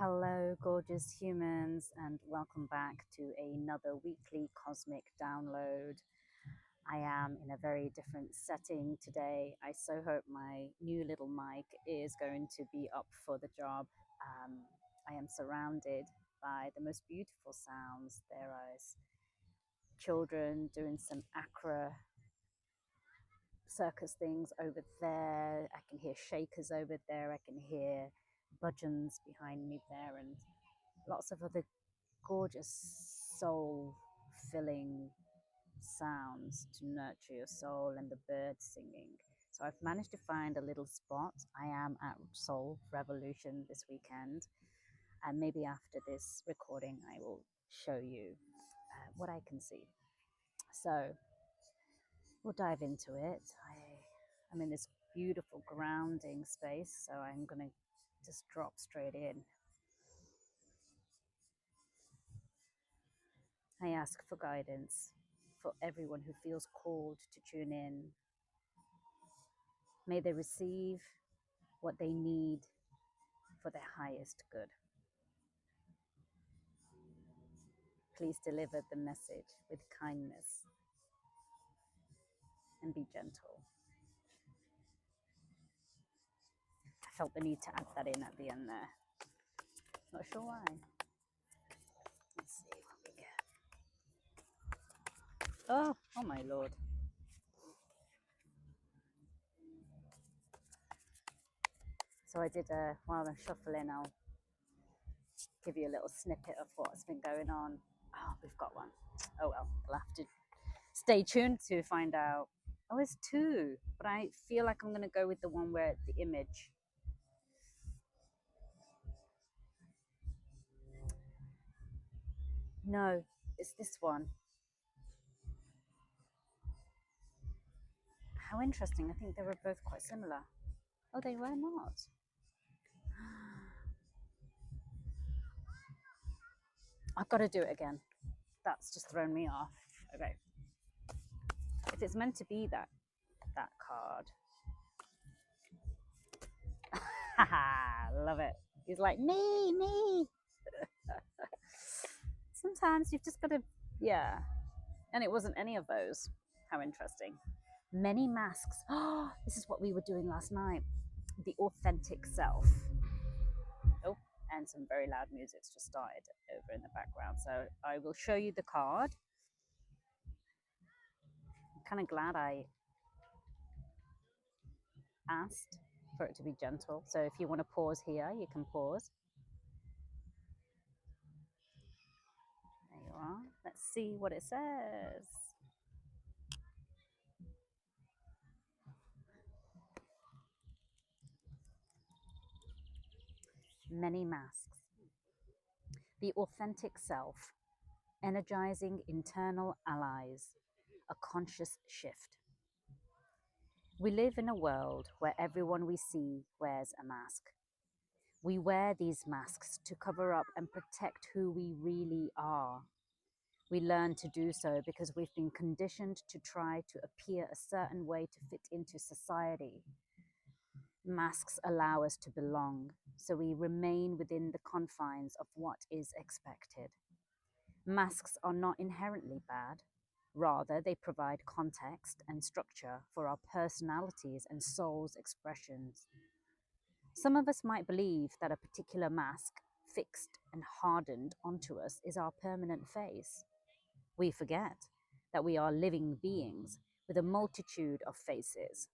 Hello, gorgeous humans, and welcome back to another weekly cosmic download. I am in a very different setting today. I so hope my new little mic is going to be up for the job. Um, I am surrounded by the most beautiful sounds. There is children doing some acro circus things over there. I can hear shakers over there. I can hear budgeons behind me there, and lots of other gorgeous soul filling sounds to nurture your soul, and the birds singing. So I've managed to find a little spot. I am at Soul Revolution this weekend, and maybe after this recording I will show you what I can see. So we'll dive into it. I'm in this beautiful grounding space, so I'm going to just drop straight in. I ask for guidance for everyone who feels called to tune in. May they receive what they need for their highest good. Please deliver the message with kindness and be gentle. I felt the need to add that in at the end there. Not sure why. Let's see what we get. Oh my lord. So I did, while I'm shuffling, I'll give you a little snippet of what's been going on. Oh, we've got one. Oh well, we'll have to stay tuned to find out. Oh, it's two, but I feel like I'm going to go with the one where the image. No, it's this one. How interesting. I think they were both quite similar. Oh, they were not. I've got to do it again. That's just thrown me off. Okay. If it's meant to be that card. Haha, love it. He's like, me. Sometimes you've just got to, yeah. And it wasn't any of those. How interesting. Many masks. Oh, this is what we were doing last night. The authentic self. Oh, and some very loud music's just started over in the background. So I will show you the card. I'm kind of glad I asked for it to be gentle. So if you want to pause here, you can pause. There you are. Let's see what it says. Many masks. The authentic self, energizing internal allies, a conscious shift. We live in a world where everyone we see wears a mask. We wear these masks to cover up and protect who we really are. We learn to do so because we've been conditioned to try to appear a certain way to fit into society. Masks allow us to belong, so we remain within the confines of what is expected. Masks are not inherently bad. Rather, they provide context and structure for our personalities and soul's expressions. Some of us might believe that a particular mask, fixed and hardened onto us, is our permanent face. We forget that we are living beings with a multitude of faces,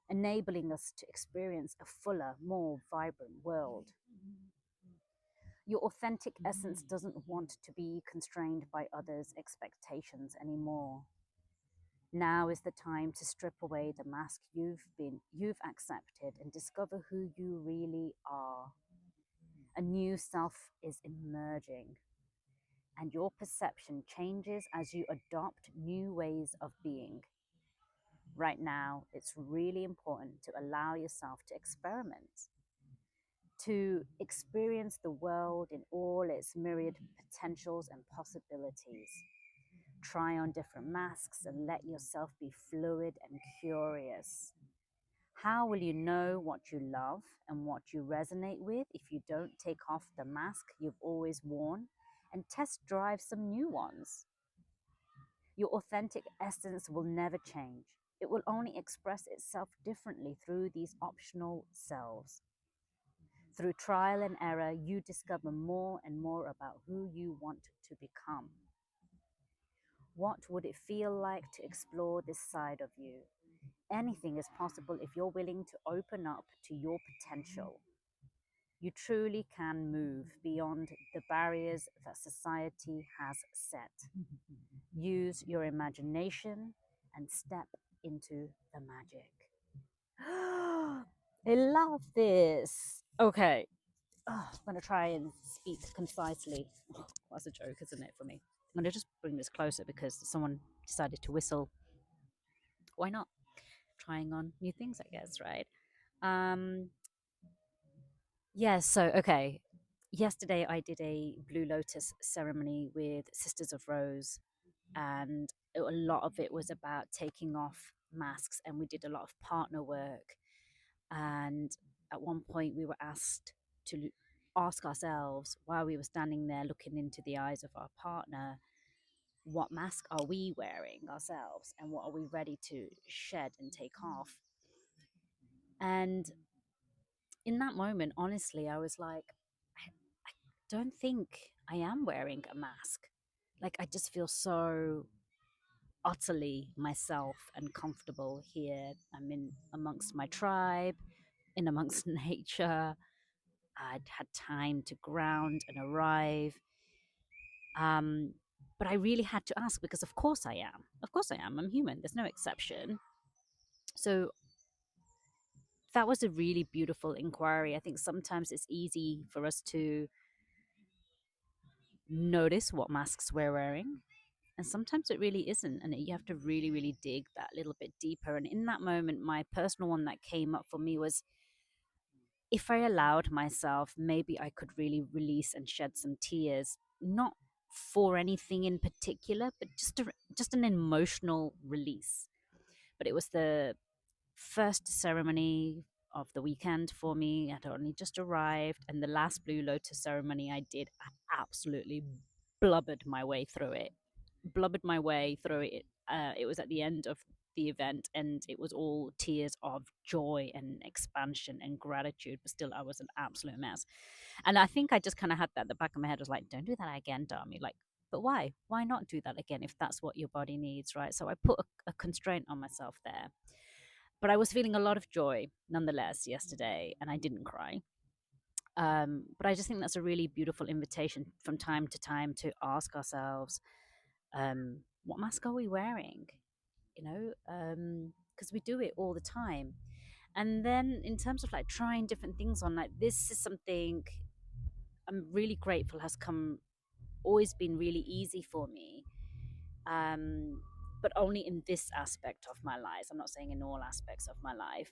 enabling us to experience a fuller, more vibrant world. Your authentic essence doesn't want to be constrained by others' expectations anymore. Now is the time to strip away the mask you've accepted and discover who you really are. A new self is emerging, and your perception changes as you adopt new ways of being. Right now, it's really important to allow yourself to experiment, to experience the world in all its myriad potentials and possibilities. Try on different masks and let yourself be fluid and curious. How will you know what you love and what you resonate with if you don't take off the mask you've always worn and test drive some new ones? Your authentic essence will never change. It will only express itself differently through these optional selves. Through trial and error, you discover more and more about who you want to become. What would it feel like to explore this side of you? Anything is possible if you're willing to open up to your potential. You truly can move beyond the barriers that society has set. Use your imagination and step into the magic. I love this. Okay, I'm going to try and speak concisely. That's a joke, isn't it, for me? I'm going to just bring this closer because someone decided to whistle. Why not? Trying on new things, I guess, right? Um, yeah, so, okay. Yesterday, I did a Blue Lotus ceremony with Sisters of Rose, and a lot of it was about taking off masks, and we did a lot of partner work. And at one point, we were asked to ask ourselves while we were standing there looking into the eyes of our partner, what mask are we wearing ourselves and what are we ready to shed and take off? And in that moment, honestly, I was like, I don't think I am wearing a mask. Like, I just feel so utterly myself and comfortable here. I'm in amongst my tribe, in amongst nature. I'd had time to ground and arrive. Um, but I really had to ask because, of course, I am. Of course, I am. I'm human. There's no exception. So that was a really beautiful inquiry. I think sometimes it's easy for us to notice what masks we're wearing, and sometimes it really isn't. And you have to really, really dig that little bit deeper. And in that moment, my personal one that came up for me was if I allowed myself, maybe I could really release and shed some tears, not for anything in particular, but just an emotional release. But it was the first ceremony of the weekend for me. I'd only just arrived, and the last Blue Lotus ceremony I did, I absolutely blubbered my way through it. Blubbered my way through it. It was at the end of the event, and it was all tears of joy and expansion and gratitude. But still, I was an absolute mess. And I think I just kind of had that at the back of my head. I was like, "Don't do that again, Dami." Like, but why? Why not do that again if that's what your body needs, right? So I put a constraint on myself there. But I was feeling a lot of joy nonetheless yesterday, and I didn't cry. But I just think that's a really beautiful invitation from time to time to ask ourselves, what mask are we wearing? You know, because we do it all the time. And then in terms of like trying different things on, like this is something I'm really grateful has come always been really easy for me. Um, but only in this aspect of my life. I'm not saying in all aspects of my life.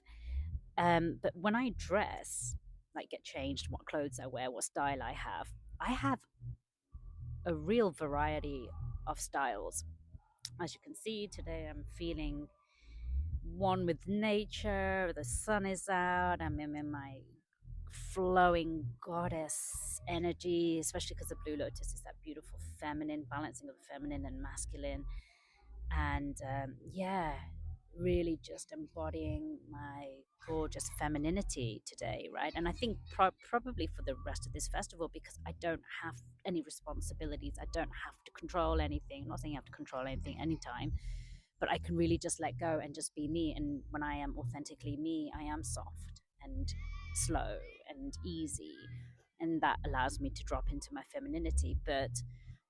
But when I dress, like get changed, what clothes I wear, what style I have a real variety of styles. As you can see, today I'm feeling one with nature. The sun is out. I'm in my flowing goddess energy, especially because the Blue Lotus is that beautiful feminine balancing of the feminine and masculine. And yeah, really just embodying my gorgeous femininity today, right? And I think probably for the rest of this festival, because I don't have any responsibilities, I don't have to control anything. I'm not saying you have to control anything anytime, but I can really just let go and just be me. And when I am authentically me, I am soft and slow and easy, and that allows me to drop into my femininity. But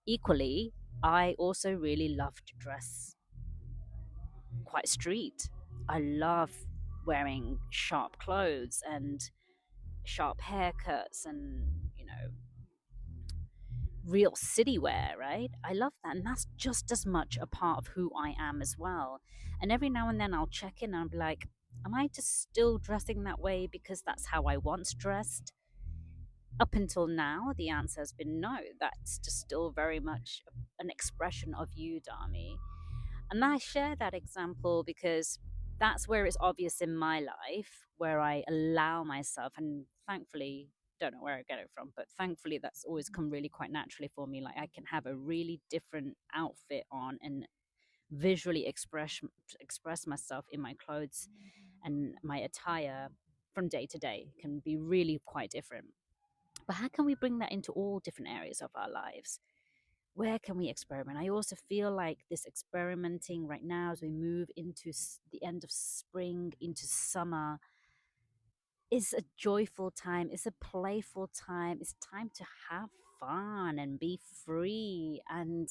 equally, I also really love to dress quite street. I love wearing sharp clothes and sharp haircuts and, you know, real city wear, right? I love that. And that's just as much a part of who I am as well. And every now and then I'll check in and I'll be like, am I just still dressing that way because that's how I once dressed? Up until now, the answer has been no. That's just still very much an expression of you, Dami. And I share that example because that's where it's obvious in my life, where I allow myself, and thankfully, don't know where I get it from, but thankfully that's always come really quite naturally for me. Like I can have a really different outfit on and visually express myself in my clothes and my attire from day to day can be really quite different. But how can we bring that into all different areas of our lives? Where can we experiment? I also feel like this experimenting right now as we move into the end of spring, into summer, is a joyful time, it's a playful time, it's time to have fun and be free and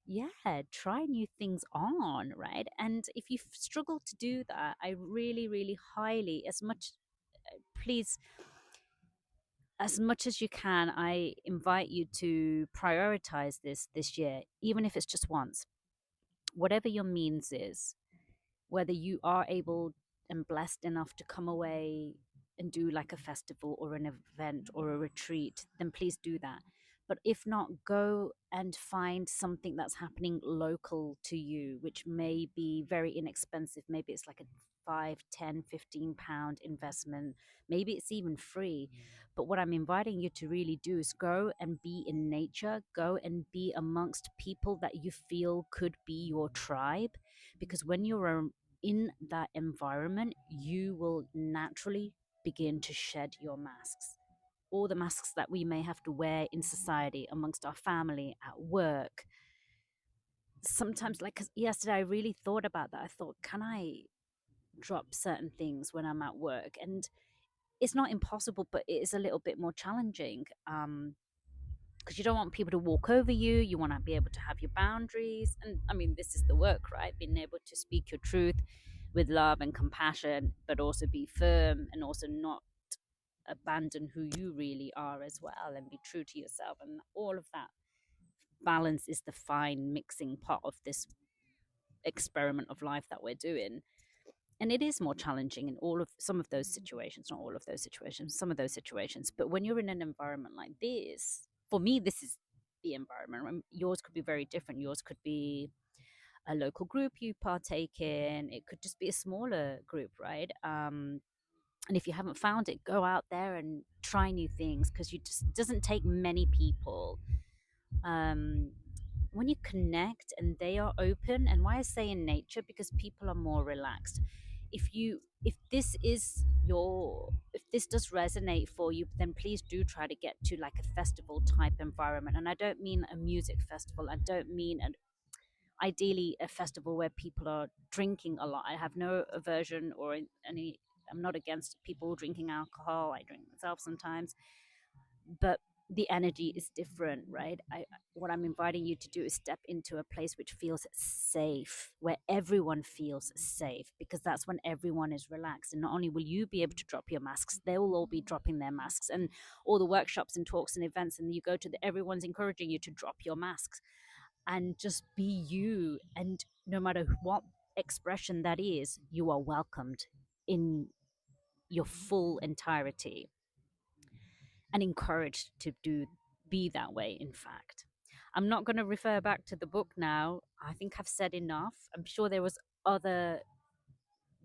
yeah, try new things on, right? And if you struggle to do that, I really, really highly, as much, please, as much as you can, I invite you to prioritize this year, even if it's just once, whatever your means is, whether you are able and blessed enough to come away and do like a festival or an event or a retreat, then please do that. But if not, go and find something that's happening local to you, which may be very inexpensive. Maybe it's like a 5, 10, 15 pound investment. Maybe it's even free. But what I'm inviting you to really do is go and be in nature, go and be amongst people that you feel could be your tribe. Because when you're in that environment, you will naturally begin to shed your masks. All the masks that we may have to wear in society, amongst our family, at work. Sometimes, like 'cause yesterday, I really thought about that. I thought, can I drop certain things when I'm at work? And it's not impossible, but it is a little bit more challenging. Because you don't want people to walk over you. You want to be able to have your boundaries. And I mean, this is the work, right? Being able to speak your truth with love and compassion, but also be firm and also not abandon who you really are as well and be true to yourself. And all of that balance is the fine mixing part of this experiment of life that we're doing. And it is more challenging in all of some of those situations, not all of those situations, some of those situations. But when you're in an environment like this, for me, this is the environment. Yours could be very different. Yours could be a local group you partake in. It could just be a smaller group, right? And if you haven't found it, go out there and try new things because you just doesn't take many people. Um, when you connect and they are open, and why I say in nature, because people are more relaxed. If this is your if this does resonate for you, then please do try to get to like a festival type environment. And I don't mean a music festival, I don't mean an ideally a festival where people are drinking a lot. I have no aversion or any, I'm not against people drinking alcohol. I drink myself sometimes, but the energy is different, right? What I'm inviting you to do is step into a place which feels safe, where everyone feels safe, because that's when everyone is relaxed. And not only will you be able to drop your masks, they will all be dropping their masks. And all the workshops and talks and events, and you go to everyone's encouraging you to drop your masks and just be you. And no matter what expression that is, you are welcomed in your full entirety and encouraged to be that way, in fact. I'm not going to refer back to the book now. I think I've said enough. I'm sure there was other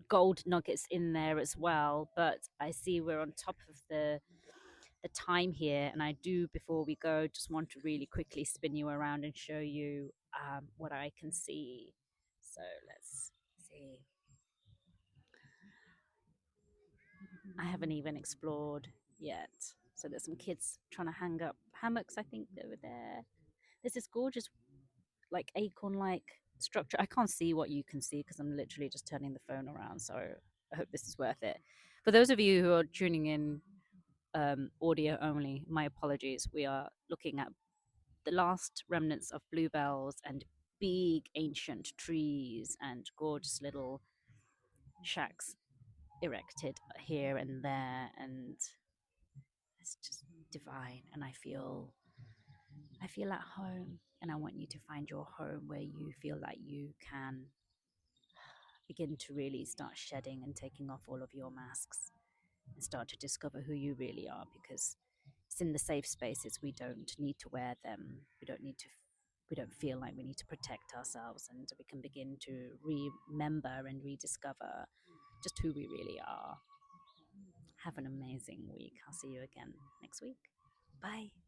gold nuggets in there as well, but I see we're on top of the time here, and I do, before we go, just want to really quickly spin you around and show you what I can see. So let's see. I haven't even explored yet. So there's some kids trying to hang up hammocks, I think, over there. There's this gorgeous, like, acorn-like structure. I can't see what you can see because I'm literally just turning the phone around. So I hope this is worth it. For those of you who are tuning in audio only, my apologies. We are looking at the last remnants of bluebells and big ancient trees and gorgeous little shacks erected here and there, and it's just divine. And I feel at home, and I want you to find your home where you feel like you can begin to really start shedding and taking off all of your masks and start to discover who you really are, because it's in the safe spaces we don't need to wear them. We don't need to we don't feel like we need to protect ourselves, and we can begin to remember and rediscover just who we really are. Have an amazing week. I'll see you again next week. Bye.